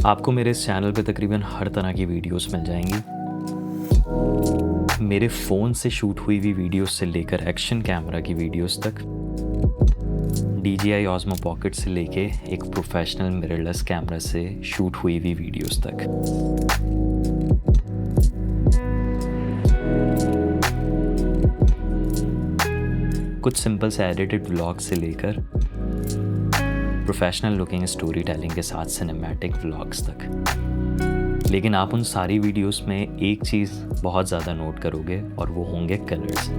आपको मेरे इस चैनल पे तकरीबन हर तरह की वीडियोस मिल जाएंगी। मेरे फ़ोन से शूट हुई हुई वीडियोस से लेकर एक्शन कैमरा की वीडियोस तक, DJI Osmo Pocket से लेके एक प्रोफेशनल मिररलेस कैमरा से शूट हुई हुई वीडियोस तक। कुछ सिंपल से एडिटेड व्लॉग से लेकर प्रोफेशनल लुकिंग स्टोरी टेलिंग के साथ सिनेमैटिक व्लॉग्स तक। लेकिन आप उन सारी वीडियोस में एक चीज़ बहुत ज़्यादा नोट करोगे और वो होंगे कलर्स।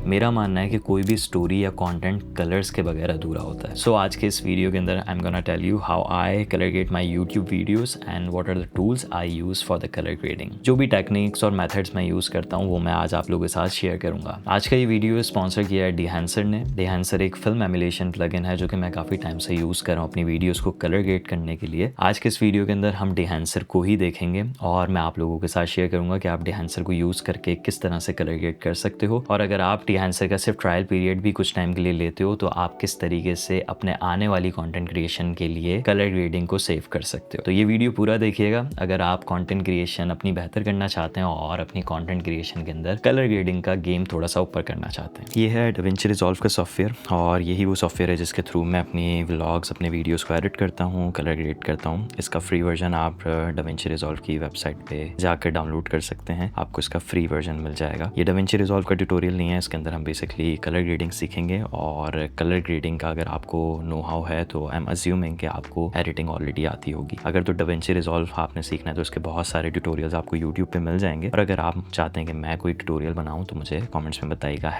मेरा मानना है कि कोई भी स्टोरी या कंटेंट कलर्स के बगैर अधूरा होता है। सो आज के इस वीडियो के अंदर I am gonna tell you how I colour grade my YouTube videos and what are the tools I use for the colour grading. जो भी टेक्निक्स और मेथड्स मैं यूज़ करता हूँ वो मैं आज आप लोगों के साथ शेयर करूँगा। आज का ये वीडियो स्पॉन्सर किया है डिहेंसर ने। डिहेंसर एक फिल्म एमुलेशन प्लगइन है जो कि मैं काफ़ी टाइम से यूज़ कर रहा हूँ अपनी वीडियोज़ को कलर ग्रेड करने के लिए। आज के इस वीडियो के अंदर हम डिहेंसर को ही देखेंगे और मैं आप लोगों के साथ शेयर करूँगा कि आप डिहेंसर को यूज़ करके किस तरह से कलर ग्रेड कर सकते हो, और अगर आप डिहेंसर का सिर्फ ट्रायल पीरियड भी कुछ टाइम के लिए लेते हो तो आप किस तरीके से अपने आने वाली कंटेंट क्रिएशन के लिए कलर ग्रेडिंग को सेव कर सकते हो। तो ये वीडियो पूरा देखिएगा अगर आप कंटेंट क्रिएशन अपनी बेहतर करना चाहते हैं और अपनी कंटेंट क्रिएशन के अंदर कलर ग्रेडिंग का गेम थोड़ा सा ऊपर करना चाहते हैं। ये है DaVinci Resolve का सॉफ्टवेयर और यही वो सॉफ्टवेयर है जिसके थ्रू मैं अपनी व्लॉग्स, अपने वीडियोज़ को एडिट करता हूँ, कलर ग्रेड करता हूँ। इसका फ्री वर्जन आप DaVinci Resolve की वेबसाइट पे जाकर डाउनलोड कर सकते हैं, आपको इसका फ्री वर्जन मिल जाएगा। ये DaVinci Resolve का ट्यूटोरियल नहीं है, इसके अंदर हम बेसिकली कलर ग्रेडिंग सीखेंगे और कलर ग्रेडिंग का अगर आपको नो हाउ है तो आई एम अज्यूमिंग कि आपको एडिटिंग ऑलरेडी आती होगी। अगर तो DaVinci Resolve आपने सीखना है तो उसके बहुत सारे ट्यूटोरियल्स आपको यूट्यूब पे मिल जाएंगे, और अगर आप चाहते हैं कि मैं कोई ट्यूटोरियल बनाऊं तो मुझे कमेंट्स में बताइएगा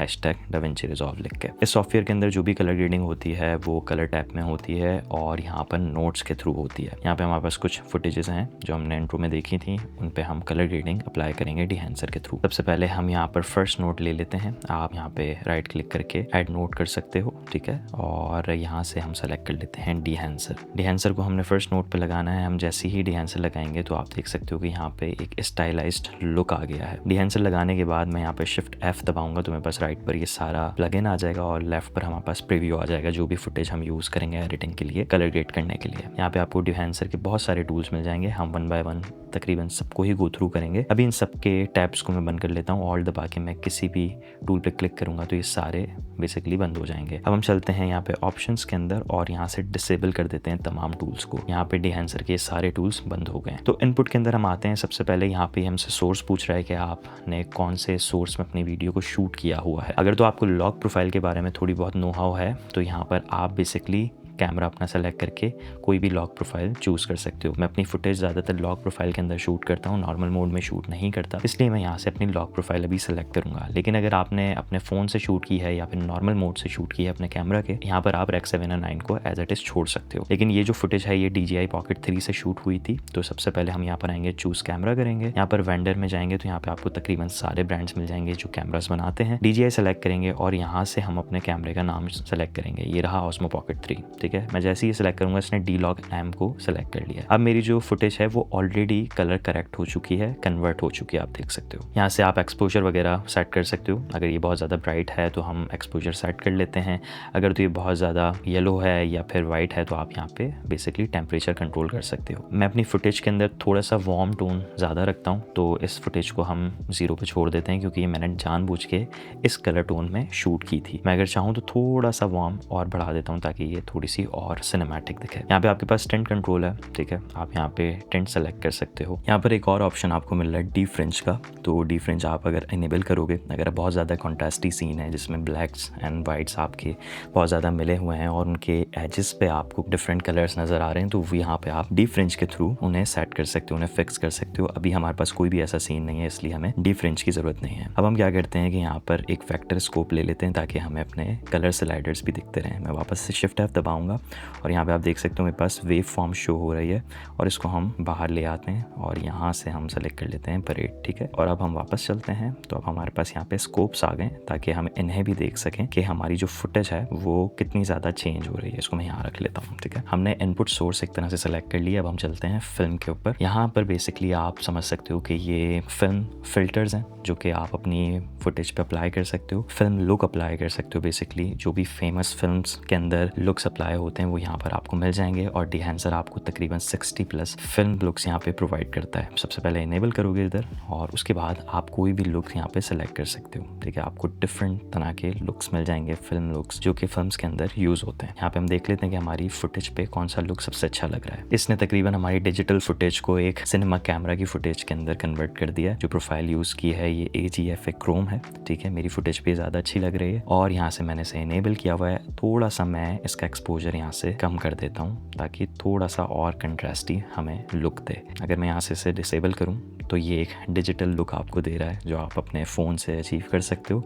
#DaVinci Resolve लिख के। इस सॉफ्टवेयर के अंदर जो भी कलर ग्रेडिंग होती है वो कलर टैब में होती है और यहाँ पर नोट्स के थ्रू होती है। यहाँ पे हमारे पास कुछ फुटेजेस हैं जो हमने इंट्रो में देखी थी, उन पे हम कलर ग्रेडिंग अप्लाई करेंगे डिहेंसर के थ्रू। सबसे पहले हम यहाँ पर फर्स्ट नोट ले लेते हैं। आप यहाँ पे राइट क्लिक करके ऐड नोट कर सकते हो, ठीक है, और यहाँ से हम सेलेक्ट कर लेते हैं डिहेंसर। डिहेंसर को हमने फर्स्ट नोट पे लगाना है। हम जैसे ही डिहेंसर लगाएंगे तो आप देख सकते हो कि यहाँ पे एक स्टाइलाइज्ड लुक आ गया है। डिहेंसर लगाने के बाद मैं यहाँ पे शिफ्ट F दबाऊंगा तो मेरे पास राइट पर ये सारा प्लगइन आ जाएगा और लेफ्ट पर हमारे पास प्रीव्यू आ जाएगा जो भी फुटेज हम यूज़ करेंगे एडिटिंग के लिए, कलर ग्रेड करने के लिए। यहाँ पे आपको डिहेंसर के बहुत सारे टूल्स मिल जाएंगे, हम 1 बाय 1 तकरीबन सबको ही गो थ्रू करेंगे। अभी इन सबके टैब्स को मैं बंद कर लेता हूँ, ऑल्ट दबा के मैं किसी भी टूल पे क्लिक करूँगा तो ये सारे बेसिकली बंद हो जाएंगे। अब हम चलते हैं यहाँ पे ऑप्शंस के अंदर और यहाँ से डिसेबल कर देते हैं तमाम टूल्स को। यहाँ पे डिहेंसर के सारे टूल्स बंद हो गए। तो इनपुट के अंदर हम आते हैं। सबसे पहले यहाँ पे हमसे सोर्स पूछ रहा है कि आपने कौन से सोर्स में अपनी वीडियो को शूट किया हुआ है। अगर तो आपको लॉग प्रोफाइल के बारे में थोड़ी बहुत नो हाउ है तो यहाँ पर आप बेसिकली कैमरा अपना सेलेक्ट करके कोई भी लॉग प्रोफाइल चूज़ कर सकते हो। मैं अपनी फुटेज ज़्यादातर लॉग प्रोफाइल के अंदर शूट करता हूँ, नॉर्मल मोड में शूट नहीं करता, इसलिए मैं यहाँ से अपनी लॉग प्रोफाइल अभी सेलेक्ट करूँगा। लेकिन अगर आपने अपने फ़ोन से शूट की है या फिर नॉर्मल मोड से शूट की है अपने कैमरा के, यहाँ पर आप Rec 7 और 9 को एज इट इज़ छोड़ सकते हो। लेकिन ये जो फुटेज है ये DJI Pocket 3 से शूट हुई थी। तो सबसे पहले हम यहाँ पर आएंगे, चूज़ कैमरा करेंगे, यहाँ पर वेंडर में जाएंगे तो यहाँ पर आपको तकरीबन सारे ब्रांड्स मिल जाएंगे जो कैमरास बनाते हैं। DJI सेलेक्ट करेंगे और यहाँ से हम अपने कैमरे का नाम सेलेक्ट करेंगे। ये रहा Osmo Pocket 3, ठीक है। मैं जैसे ही सेलेक्ट करूंगा इसने D-Log-M को सेलेक्ट कर लिया। अब मेरी जो फुटेज है वो ऑलरेडी कलर करेक्ट हो चुकी है, कन्वर्ट हो चुकी है, आप देख सकते हो। यहाँ से आप एक्सपोजर वगैरह सेट कर सकते हो। अगर ये बहुत ज़्यादा ब्राइट है तो हम एक्सपोजर सेट कर लेते हैं। अगर तो ये बहुत ज़्यादा येलो है या फिर वाइट है तो आप यहाँ पे बेसिकली टेम्परेचर कंट्रोल कर सकते हो। मैं अपनी फुटेज के अंदर थोड़ा सा वार्म टोन ज़्यादा रखता हूँ तो इस फुटेज को हम 0 पे छोड़ देते हैं क्योंकि ये मैंने जानबूझ के इस कलर टोन में शूट की थी। मैं अगर चाहूँ तो थोड़ा सा वार्म और बढ़ा देता हूँ ताकि ये थोड़ी सी और सिनेमैटिक दिखे। यहाँ पे आपके पास टिंट कंट्रोल है, ठीक है, आप यहाँ पे टिंट सेलेक्ट कर सकते हो। यहाँ पर एक और ऑप्शन आपको मिल रहा है डीफ्रिंज का। तो डीफ्रिंज आप अगर इनेबल करोगे, अगर बहुत ज़्यादा कॉन्ट्रास्टी सीन है जिसमें ब्लैक्स एंड वाइट्स आपके बहुत ज़्यादा मिले हुए हैं और उनके एजेस पे आपको डिफरेंट कलर्स नज़र आ रहे हैं, तो यहाँ पे आप डीफ्रिंज के थ्रू उन्हें सेट कर सकते हो, उन्हें फिक्स कर सकते हो। अभी हमारे पास कोई भी ऐसा सीन नहीं है इसलिए हमें डीफ्रिंज की ज़रूरत नहीं है। अब हम क्या करते हैं कि यहाँ पर एक फैक्टर स्कोप ले लेते हैं ताकि हमें अपने कलर स्लाइडर्स भी दिखते रहें। मैं वापस से शिफ्ट F दबाऊंगा जाऊँगा और यहाँ पे आप देख सकते हो मेरे पास वेव फॉर्म शो हो रही है और इसको हम बाहर ले आते हैं और यहाँ से हम सेलेक्ट कर लेते हैं परेड, ठीक है। और अब हम वापस चलते हैं तो अब हमारे पास यहाँ पे स्कोप्स आ गए ताकि हम इन्हें भी देख सकें कि हमारी जो फुटेज है वो कितनी ज़्यादा चेंज हो रही है। इसको मैं यहाँ रख लेता हूँ, ठीक है। हमने इनपुट सोर्स एक तरह से सेलेक्ट कर लिया। अब हम चलते हैं फिल्म के ऊपर। यहाँ पर बेसिकली आप समझ सकते हो कि ये फिल्म फिल्टर्स हैं जो कि आप अपनी फुटेज पे अप्लाई कर सकते हो। फिल्म लुक अप्लाई कर सकते हो। बेसिकली जो भी फेमस फिल्म्स के अंदर लुक्स अप्लाई होते हैं वो यहाँ पर आपको मिल जाएंगे और डिहेंसर आपको तकरीबन 60+ फिल्म लुक्स यहाँ पे प्रोवाइड करता है। सबसे पहले इनेबल करोगे इधर और उसके बाद आप कोई भी लुक यहाँ पे सेलेक्ट कर सकते हो, ठीक है। आपको डिफरेंट तरह के लुक्स मिल जाएंगे, फिल्म लुक्स जो कि फिल्म्स के अंदर यूज़ होते हैं। यहाँ पे हम देख लेते हैं कि हमारी फुटेज पे कौन सा लुक सबसे अच्छा लग रहा है। इसने तकरीबन हमारी डिजिटल फुटेज को एक सिनेमा कैमरा की फुटेज के अंदर कन्वर्ट कर दिया है। जो प्रोफाइल यूज़ की है ये AGFA क्रोम है, ठीक है। मेरी फुटेज पे ज़्यादा अच्छी लग रही है और यहाँ से मैंने इसे इनेबल किया हुआ है। थोड़ा सा मैं इसका एक्सपोजर यहाँ से कम कर देता हूँ ताकि थोड़ा सा और कंट्रास्टी हमें लुक दे। अगर मैं यहाँ से इसे डिसेबल करूँ तो ये एक डिजिटल लुक आपको दे रहा है जो आप अपने फ़ोन से अचीव कर सकते हो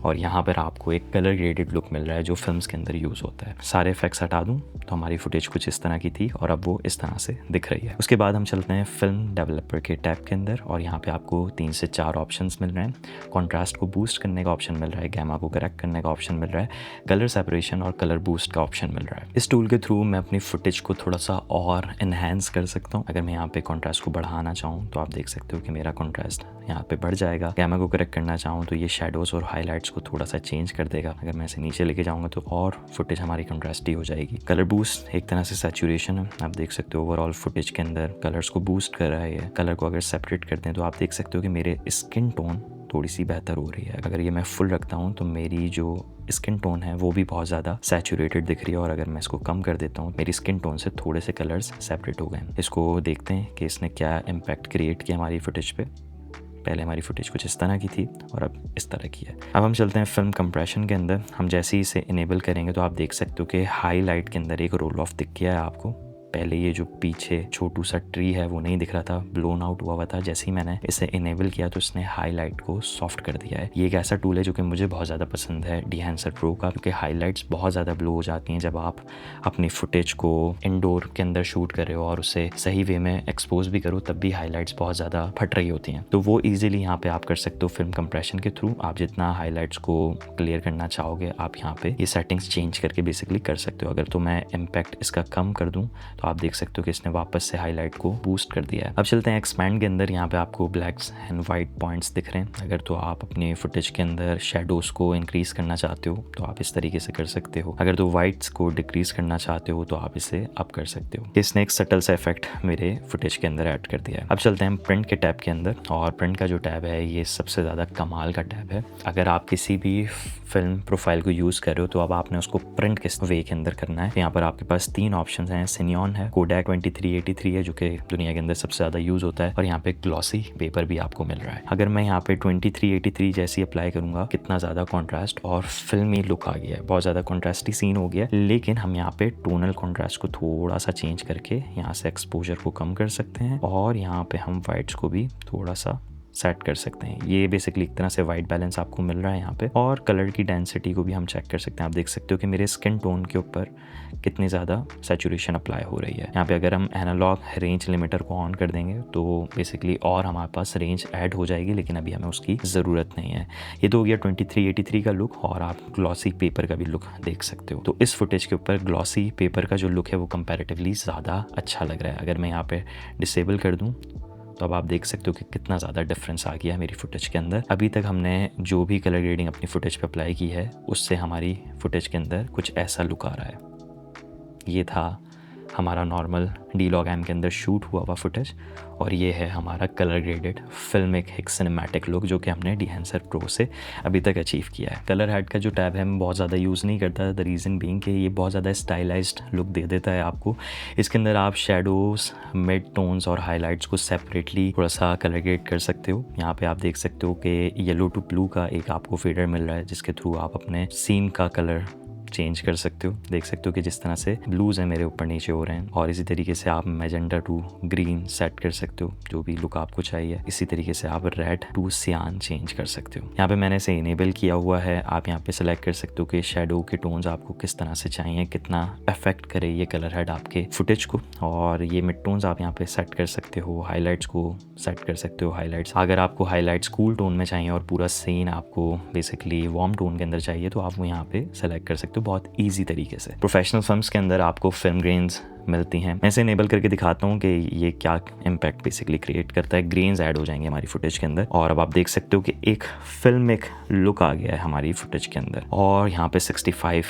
और यहाँ पर आपको एक कलर ग्रेडेड लुक मिल रहा है जो फिल्म्स के अंदर यूज़ होता है। सारे इफेक्ट्स हटा दूँ तो हमारी फुटेज कुछ इस तरह की थी और अब वो इस तरह से दिख रही है। उसके बाद हम चलते हैं फिल्म डेवलपर के टैब के अंदर और यहाँ पे आपको 3 से 4 ऑप्शंस मिल रहे हैं। कॉन्ट्रास्ट को बूस्ट करने का ऑप्शन मिल रहा है, गैमा को करेक्ट करने का ऑप्शन मिल रहा है, कलर सेपरेशन और कलर बूस्ट का ऑप्शन मिल रहा है। इस टूल के थ्रू मैं अपनी फुटेज को थोड़ा सा और इन्हेंस कर सकता हूँ। अगर मैं यहाँ पे कॉन्ट्रास्ट को बढ़ाना चाहूँ तो आप देख सकते हो कि मेरा कॉन्ट्रास्ट यहाँ पे बढ़ जाएगा। गैमा को करेक्ट करना चाहूँ तो ये शेडोज और हाईलाइट्स को थोड़ा सा चेंज कर देगा। अगर मैं इसे नीचे लेके जाऊँगा तो और फुटेज हमारी कॉन्ट्रास्टी हो जाएगी। कलर बूस्ट एक तरह से सैचुरेशन है। आप देख सकते हो ओवरऑल फुटेज के अंदर कलर्स को बूस्ट कर रहा है। कलर को अगर सेपरेट करते हैं तो आप देख सकते हो कि मेरे स्किन टोन थोड़ी सी बेहतर हो रही है। अगर ये मैं फुल रखता हूँ तो मेरी जो स्किन टोन है वो भी बहुत ज़्यादा सैचुरेटेड दिख रही है और अगर मैं इसको कम कर देता हूँ मेरी स्किन टोन से थोड़े से कलर्स सेपरेट हो गए। इसको देखते हैं कि इसने क्या इम्पैक्ट क्रिएट किया हमारी फुटेज पे। पहले हमारी फुटेज कुछ इस तरह की थी और अब इस तरह की है। अब हम चलते हैं फिल्म कंप्रेशन के अंदर। हम जैसे ही इसे इनेबल करेंगे तो आप देख सकते हो कि हाईलाइट के अंदर एक रोल ऑफ दिख गया है आपको। पहले ये जो पीछे छोटू सा ट्री है वो नहीं दिख रहा था, ब्लोन आउट हुआ था। जैसे ही मैंने इसे इनेबल किया तो इसने हाईलाइट को सॉफ्ट कर दिया है। ये एक ऐसा टूल है जो कि मुझे बहुत ज़्यादा पसंद है डिहेंसर प्रो का, क्योंकि हाईलाइट्स बहुत ज़्यादा ब्लो हो जाती हैं जब आप अपनी फुटेज को इंडोर के अंदर शूट कर रहे हो और उसे सही वे में एक्सपोज भी करो तब भी हाईलाइट्स बहुत ज़्यादा फट रही होती हैं। तो वो ईजिली यहाँ पे आप कर सकते हो फिल्म कंप्रेशन के थ्रू। आप जितना हाईलाइट्स को क्लियर करना चाहोगे आप यहाँ पे ये सेटिंग्स चेंज करके बेसिकली कर सकते हो। अगर तो मैं इम्पैक्ट इसका कम कर दूँ तो आप देख सकते हो कि इसने वापस से हाईलाइट को बूस्ट कर दिया है। अब चलते हैं एक्सपैंड के अंदर। यहाँ पे आपको ब्लैक्स एंड वाइट पॉइंट्स दिख रहे हैं। अगर तो आप अपने फुटेज के अंदर शेडोज को इंक्रीज करना चाहते हो तो आप इस तरीके से कर सकते हो। अगर तो वाइट्स को डिक्रीज करना चाहते हो तो आप इसे अप कर सकते हो। इसने एक सटल सा इफेक्ट मेरे फुटेज के अंदर ऐड कर दिया है। अब चलते हैं प्रिंट के टैब के अंदर और प्रिंट का जो टैब है ये सबसे ज़्यादा कमाल का टैब है। अगर आप किसी भी फिल्म प्रोफाइल को यूज़ कर रहे हो तो अब आपने उसको प्रिंट के वे के अंदर करना है। यहाँ पर आपके पास 3 ऑप्शन हैं। सिनियॉन है, कोडैक 2383 है जो कि दुनिया के अंदर सबसे ज़्यादा यूज़ होता है और यहाँ पे ग्लॉसी पेपर भी आपको मिल रहा है। अगर मैं यहाँ पे 2383 जैसी अप्लाई करूँगा कितना ज़्यादा कॉन्ट्रास्ट और फिल्मी लुक आ गया है, बहुत ज़्यादा कॉन्ट्रास्टी सीन हो गया है। लेकिन हम यहाँ पे टोनल कॉन्ट्रास्ट को थोड़ा सा चेंज करके यहाँ से एक्सपोजर को कम कर सकते हैं और यहाँ पे हम वाइट्स को भी थोड़ा सा सेट कर सकते हैं। ये बेसिकली एक तरह से वाइट बैलेंस आपको मिल रहा है यहाँ पे। और कलर की डेंसिटी को भी हम चेक कर सकते हैं। आप देख सकते हो कि मेरे स्किन टोन के ऊपर कितनी ज़्यादा सैचुरेशन अप्लाई हो रही है। यहाँ पे अगर हम एनालॉग रेंज लिमिटर को ऑन कर देंगे तो बेसिकली और हमारे पास रेंज ऐड हो जाएगी, लेकिन अभी हमें उसकी ज़रूरत नहीं है। ये तो हो गया 2383 का लुक और आप ग्लॉसी पेपर का भी लुक देख सकते हो। तो इस फुटेज के ऊपर ग्लॉसी पेपर का जो लुक है वो कंपैरेटिवली ज़्यादा अच्छा लग रहा है। अगर मैं यहाँ पे डिसेबल कर दूँ तो अब आप देख सकते हो कि कितना ज़्यादा डिफरेंस आ गया है मेरी फुटेज के अंदर। अभी तक हमने जो भी कलर ग्रेडिंग अपनी फुटेज पे अप्लाई की है उससे हमारी फुटेज के अंदर कुछ ऐसा लुक आ रहा है। ये था हमारा नॉर्मल D-Log-M के अंदर शूट हुआ हुआ फुटेज और ये है हमारा कलर ग्रेडेड फिल्मिक एक सिनेमैटिक लुक जो कि हमने डिहेंसर प्रो से अभी तक अचीव किया है। कलर हेड का जो टैब है मैं बहुत ज़्यादा यूज़ नहीं करता। द रीज़न बीइंग कि ये बहुत ज़्यादा स्टाइलाइज्ड लुक दे देता है आपको। इसके अंदर आप शेडोज़, मिड टोन्स और हाईलाइट्स को सेपरेटली थोड़ा सा कलर ग्रेड कर सकते हो। यहाँ पे आप देख सकते हो कि येलो टू ब्लू का एक आपको फेडर मिल रहा है जिसके थ्रू आप अपने सीन का कलर चेंज कर सकते हो। देख सकते हो कि जिस तरह से ब्लूज है मेरे ऊपर नीचे हो रहे हैं, और इसी तरीके से आप मैजेंटा टू ग्रीन सेट कर सकते हो, जो भी लुक आपको चाहिए। इसी तरीके से आप रेड टू सियान चेंज कर सकते हो। यहाँ पे मैंने इसे इनेबल किया हुआ है। आप यहाँ पे सेलेक्ट कर सकते हो कि शेडो के टोन्स आपको किस तरह से चाहिए, कितना अफेक्ट करे ये कलर हेड आपके फुटेज को, और ये मिड टोन्स आप यहाँ पे सेट कर सकते हो। हाईलाइट्स को सेट कर सकते हो। हाईलाइट्स अगर आपको हाईलाइट्स कूल टोन में चाहिए और पूरा सीन आपको बेसिकली वार्म टोन के अंदर चाहिए तो आप वो यहाँ पे सेलेक्ट कर सकते हो बहुत ईजी तरीके से। प्रोफेशनल फिल्म्स के अंदर आपको फिल्म ग्रेन्स मिलती हैं। मैं इसे इनेबल करके दिखाता हूँ कि ये क्या इम्पैक्ट बेसिकली क्रिएट करता है। ग्रेन्स ऐड हो जाएंगे हमारी फुटेज के अंदर, और अब आप देख सकते हो कि एक फिल्मिक लुक आ गया है हमारी फुटेज के अंदर। और यहाँ पे 65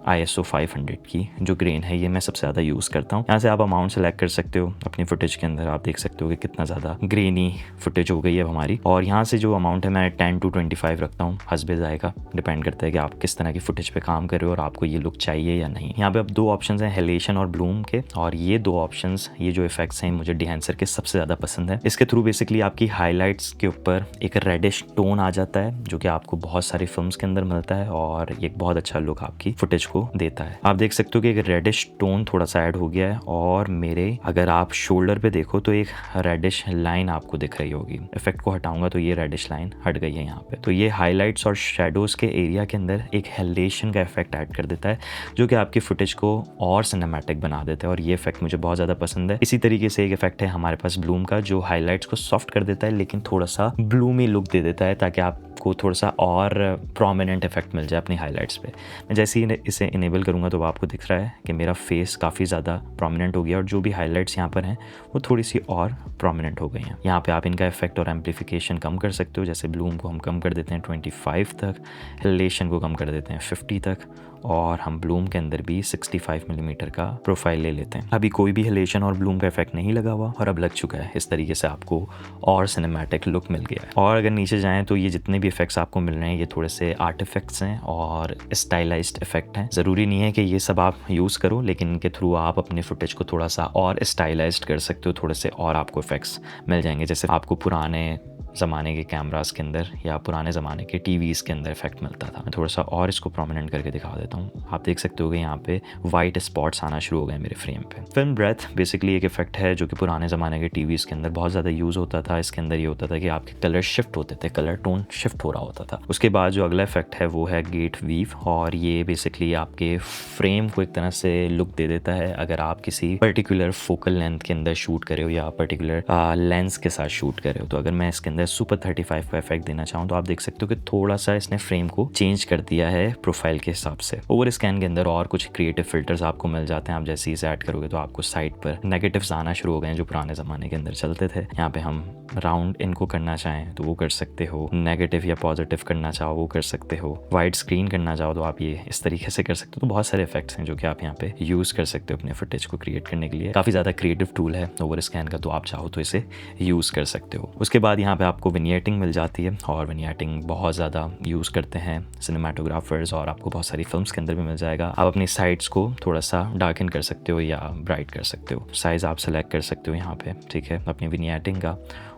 ISO 500 की जो ग्रेन है ये मैं सबसे ज़्यादा यूज़ करता हूँ। यहाँ से आप अमाउंट सेलेक्ट कर सकते हो अपनी फुटेज के अंदर। आप देख सकते हो कि कितना ज़्यादा ग्रेनी फुटेज हो गई है हमारी। और यहाँ से जो अमाउंट है मैं 10 to 25 रखता हूँ, हस्बे जाएगा, डिपेंड करता है कि आप किस तरह की फुटेज पे काम कर रहे हो और आपको ये लुक चाहिए या नहीं। यहाँ पे अब 2 ऑप्शन हैं, हेलेशन और ब्लूम के, और ये 2 ऑप्शन, ये जो इफेक्ट्स हैं मुझे डिहेंसर के सबसे ज़्यादा पसंद है। इसके थ्रू बेसिकली आपकी हाईलाइट्स के ऊपर एक रेडिश टोन आ जाता है जो कि आपको बहुत सारी फिल्म्स के अंदर मिलता है, और ये एक बहुत अच्छा लुक आपकी फुटेज को देता है। आप देख सकते हो कि एक रेडिश टोन थोड़ा सा ऐड हो गया है, और मेरे अगर आप शोल्डर पे देखो तो एक रेडिश लाइन आपको दिख रही होगी। इफेक्ट को हटाऊंगा तो ये रेडिश लाइन हट गई है यहाँ पे। तो ये हाईलाइट्स और शेडोज के एरिया के अंदर एक हेलेशन का इफेक्ट ऐड कर देता है जो कि आपकी फुटेज को और सिनेमैटिक बना देता है, और ये इफेक्ट मुझे बहुत ज़्यादा पसंद है। इसी तरीके से एक इफेक्ट है हमारे पास ब्लूम का, जो हाईलाइट्स को सॉफ्ट कर देता है लेकिन थोड़ा सा ब्लूमी लुक दे देता है, ताकि आपको थोड़ा सा और प्रोमिनेंट इफेक्ट मिल जाए अपनी हाईलाइट्स पे। मैं जैसे ही इसे इनेबल करूँगा तो आपको दिख रहा है कि मेरा फेस काफ़ी ज़्यादा प्रोमिनेंट हो गया, और जो भी हाईलाइट्स यहाँ पर हैं वो थोड़ी सी और प्रोमिनेंट हो गई हैं। यहाँ पे आप इनका इफेक्ट और एम्पलीफिकेशन कम कर सकते हो। जैसे ब्लूम को हम कम कर देते हैं 25 तक, हिलेशन को कम कर देते हैं 50 तक, और हम ब्लूम के अंदर भी 65 मिलीमीटर का प्रोफाइल ले लेते हैं। अभी कोई भी हिलेशन और ब्लूम का इफेक्ट नहीं लगा हुआ, और अब लग चुका है। इस तरीके से आपको और सिनेमैटिक लुक मिल गया है। और अगर नीचे जाएं तो ये जितने भी इफेक्ट्स आपको मिल रहे हैं ये थोड़े से आर्ट इफेक्ट्स हैं और स्टाइलाइज्ड इफेक्ट हैं। ज़रूरी नहीं है कि ये सब आप यूज़ करो, लेकिन इनके थ्रू आप अपने फुटेज को थोड़ा सा और स्टाइलाइज्ड कर सकते हो। थोड़े से और आपको इफेक्ट्स मिल जाएंगे, जैसे आपको पुराने ज़माने के कैमरास के अंदर या पुराने ज़माने के टीवीज़ के अंदर इफेक्ट मिलता था। मैं थोड़ा सा और इसको प्रोमिनेंट करके दिखा देता हूँ। आप देख सकते हो कि यहाँ पे वाइट स्पॉट्स आना शुरू हो गए मेरे फ्रेम पे। फिल्म ब्रेथ बेसिकली एक इफेक्ट है जो कि पुराने ज़माने के टीवीज़ के अंदर बहुत ज़्यादा यूज़ होता था। इसके अंदर ये होता था कि आपके कलर शिफ्ट होते थे, कलर टोन शिफ्ट हो रहा होता था। उसके बाद जो अगला इफेक्ट है वो है गेट वीव, और ये बेसिकली आपके फ्रेम को एक तरह से लुक दे देता है। अगर आप किसी पर्टिकुलर फोकल लेंथ के अंदर शूट करे हो या पर्टिकुलर लेंस के साथ शूट करे हो, तो अगर मैं इसके अंदर सुपर 35 का इफेक्ट देना चाहूँ तो आप देख सकते हो कि थोड़ा सा इसने फ्रेम को चेंज कर दिया है प्रोफाइल के हिसाब से। ओवर स्कैन के अंदर और कुछ क्रिएटिव फिल्टर्स आपको मिल जाते हैं। आप जैसे इसे ऐड करोगे तो आपको साइड पर नेगेटिव्स आना शुरू हो गए हैं जो पुराने ज़माने के अंदर चलते थे। यहाँ पे हम राउंड इनको करना चाहें तो वो कर सकते हो, नेगेटिव या पॉजिटिव करना चाहो वो कर सकते हो, वाइड स्क्रीन करना चाहो तो आप ये इस तरीके से कर सकते हो। तो बहुत सारे इफेक्ट्स हैं जो कि आप यहाँ पे यूज़ कर सकते हो अपने फुटेज को क्रिएट करने के लिए। काफ़ी ज़्यादा क्रिएटिव टूल है ओवर स्कैन का, तो आप चाहो तो इसे यूज़ कर सकते हो। उसके बाद यहाँ पे आपको विनियटिंग मिल जाती है, और विनियटिंग बहुत ज़्यादा यूज़ करते हैं सिनेमाटोग्राफर्स, और आपको बहुत सारी फिल्म्स के अंदर भी मिल जाएगा। आप अपनी साइड्स को थोड़ा सा डार्कन कर सकते हो या ब्राइट कर सकते हो। साइज़ आप सेलेक्ट कर सकते हो यहाँ पे, ठीक है, अपनी विनियटिंग का।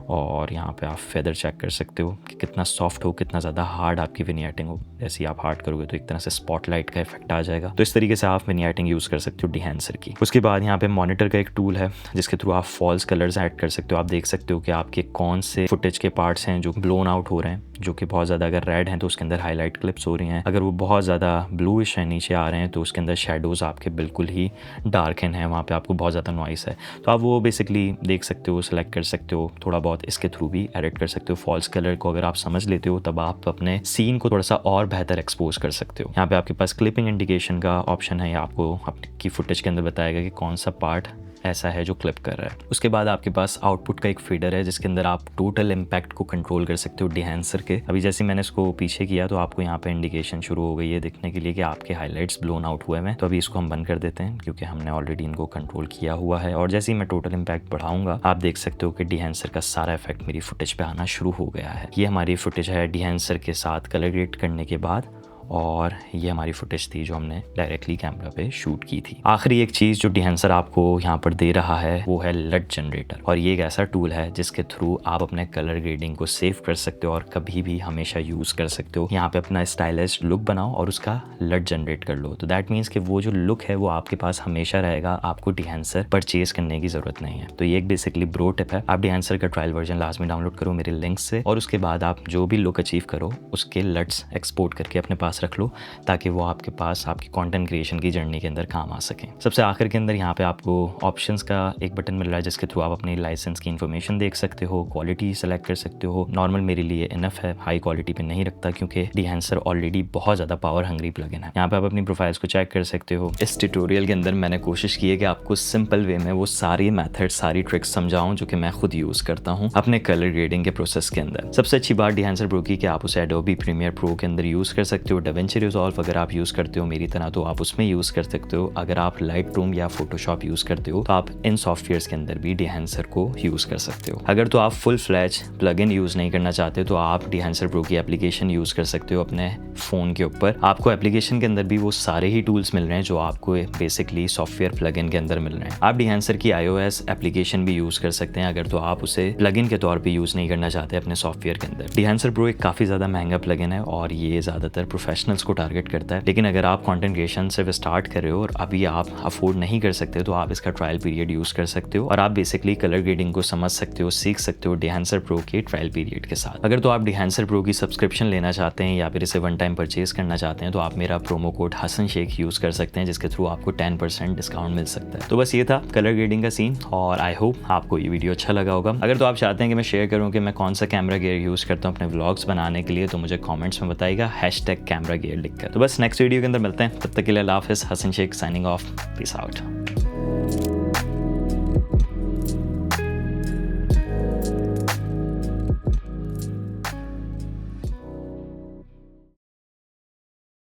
और यहाँ पे आप फेदर चेक कर सकते हो कि कितना सॉफ्ट हो, कितना ज़्यादा हार्ड आपकी विनियटिंग हो। जैसे आप हार्ड करोगे तो एक तरह से स्पॉटलाइट का इफेक्ट आ जाएगा। तो इस तरीके से आप विनियटिंग यूज़ कर सकते हो डिहेंसर की। उसके बाद यहाँ पे मॉनिटर का एक टूल है जिसके थ्रू आप फॉल्स कलर्स ऐड कर सकते हो। आप देख सकते हो कि आपके कौन से फुटेज के पार्ट्स हैं जो ब्लोन आउट हो रहे हैं, जो कि बहुत ज़्यादा अगर रेड हैं तो उसके अंदर हाईलाइट क्लिप्स हो रही हैं, अगर वो बहुत ज़्यादा ब्लूइश है नीचे आ रहे हैं तो उसके अंदर शेडोज़ आपके बिल्कुल ही डार्कन है, वहाँ पे आपको बहुत ज़्यादा नॉइस है। तो आप वो बेसिकली देख सकते हो, सेलेक्ट कर सकते हो, थोड़ा बहुत इसके थ्रू भी एडिट कर सकते हो। फॉल्स कलर को अगर आप समझ लेते हो तब आप अपने सीन को थोड़ा सा और बेहतर एक्सपोज कर सकते हो। यहाँ पे आपके पास क्लिपिंग इंडिकेशन का ऑप्शन है, आपको आपकी फुटेज के अंदर बताएगा कि कौन सा पार्ट ऐसा है जो क्लिप कर रहा है। उसके बाद आपके पास आउटपुट का एक फीडर है जिसके अंदर आप टोटल इम्पैक्ट को कंट्रोल कर सकते हो डिहेंसर के। अभी जैसे मैंने इसको पीछे किया तो आपको यहाँ पे इंडिकेशन शुरू हो गई है दिखने के लिए कि आपके हाईलाइट्स ब्लोन आउट हुए हैं। तो अभी इसको हम बंद कर देते हैं क्योंकि हमने ऑलरेडी इनको कंट्रोल किया हुआ है। और जैसे ही मैं टोटल इम्पैक्ट बढ़ाऊंगा आप देख सकते हो कि डिहेंसर का सारा इफेक्ट मेरी फुटेज पे आना शुरू हो गया है। ये हमारी फुटेज है डिहेंसर के साथ कलर ग्रेड करने के बाद, और ये हमारी फुटेज थी जो हमने डायरेक्टली कैमरा पे शूट की थी। आखिरी एक चीज़ जो डिहेंसर आपको यहाँ पर दे रहा है वो है लट जनरेटर, और ये एक ऐसा टूल है जिसके थ्रू आप अपने कलर ग्रेडिंग को सेव कर सकते हो और कभी भी हमेशा यूज़ कर सकते हो। यहाँ पे अपना स्टाइलिश लुक बनाओ और उसका लट जनरेट कर लो, तो दैट मीन्स कि वो जो लुक है वो आपके पास हमेशा रहेगा, आपको डिहेंसर परचेज करने की जरूरत नहीं है। तो ये एक बेसिकली ब्रो टिप है। आप डिहेंसर का ट्रायल वर्जन लास्ट में डाउनलोड करो मेरे लिंक से, और उसके बाद आप जो भी लुक अचीव करो उसके लट्स एक्सपोर्ट करके अपने पास रख लो, ताकि वो आपके पास आपकी कंटेंट क्रिएशन की जर्नी के अंदर काम आ सके। सबसे आखिर के अंदर यहाँ पे आपको ऑप्शंस का एक बटन मिल रहा है जिसके थ्रू आप अपनी लाइसेंस की इन्फॉर्मेशन देख सकते हो, क्वालिटी सेलेक्ट कर सकते हो। नॉर्मल मेरे लिए इनफ है, हाई क्वालिटी पे नहीं रखता क्योंकि डिहेंसर ऑलरेडी बहुत ज़्यादा पावर हंग्री प्लगइन है। यहाँ पे आप अपनी प्रोफाइल्स को चेक कर सकते हो। इस ट्यूटोरियल के अंदर मैंने कोशिश की है कि आपको सिंपल वे में वो सारी मेथड्स, सारी ट्रिक्स समझाऊं जो कि मैं खुद यूज़ करता हूँ अपने कलर ग्रेडिंग के प्रोसेस के अंदर। सबसे अच्छी बात डिहेंसर प्रो की कि आप उसे एडोबी प्रीमियर प्रो के अंदर यूज़ कर सकते हो। डाविंची रिजॉल्व अगर आप यूज़ करते हो मेरी तरह तो आप उसमें यूज़ कर सकते हो। अगर आप लाइटरूम या फोटोशॉप यूज़ करते हो तो आप इन सॉफ्टवेयर्स के अंदर भी डिहेंसर को यूज़ कर सकते हो। अगर तो आप फुल फ्लैश प्लगइन यूज़ नहीं करना चाहते तो आप डिहेंसर प्रो की एप्लीकेशन यूज़ कर सकते हो अपने फ़ोन के ऊपर। आपको एप्लीकेशन के अंदर भी वो सारे ही टूल्स मिल रहे हैं जो आपको बेसिकली सॉफ्टवेयर प्लगइन के अंदर मिल रहे हैं। आप डिहेंसर की iOS एप्लीकेशन भी यूज़ कर सकते हैं अगर तो आप उसे प्लगइन के तौर पे यूज़ नहीं करना चाहते अपने सॉफ्टवेयर के अंदर। डिहेंसर प्रो एक काफ़ी ज़्यादा महंगा प्लगइन है और ये ज़्यादातर प्रोफेशनल्स को टारगेट करता है, लेकिन अगर आप कंटेंट क्रिएशन से स्टार्ट कर रहे हो और अभी आप अफोर्ड नहीं कर सकते तो आप इसका ट्रायल पीरियड यूज़ कर सकते हो और आप बेसिकली कलर ग्रेडिंग को समझ सकते हो, सीख सकते हो डिहेंसर प्रो के ट्रायल पीरियड के साथ। अगर तो आप डिहेंसर प्रो की सब्सक्रिप्शन लेना चाहते हैं या फिर इसे वन टाइम परचेज करना चाहते हैं तो आप मेरा promo code Hasan Sheikh use कर सकते हैं जिसके थ्रू आपको 10% डिस्काउंट मिल सकता है। तो बस ये था कलर ग्रेडिंग का सीन और आई होप आपको ये वीडियो अच्छा लगा होगा। अगर तो आप चाहते हैं कि मैं शेयर करूँ कि मैं कौन सा कैमरा गियर यूज़ करता हूँ अपने व्लॉग्स बनाने के लिए तो मुझे कॉमेंट्स में बताइएगा #कैमरा गियर लिखकर। तो बस नेक्स्ट वीडियो के अंदर मिलते हैं, तब तक के लिए अल्लाह हाफिज़। Hasan Sheikh signing off, peace out.